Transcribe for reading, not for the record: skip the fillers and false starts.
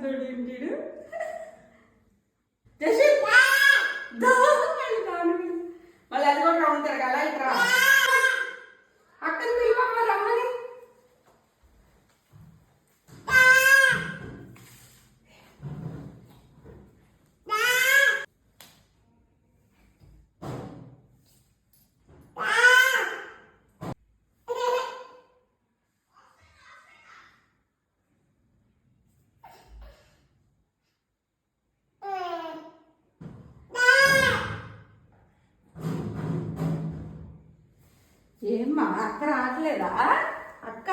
చేస్తాడు ఏంటి మళ్ళీ అది కూడా రౌండ్ తిరగాల ఇట్రా అక్కని పిలువమ్మ రమ్మని ఏమ్మా అక్క రావట్లేదా అక్క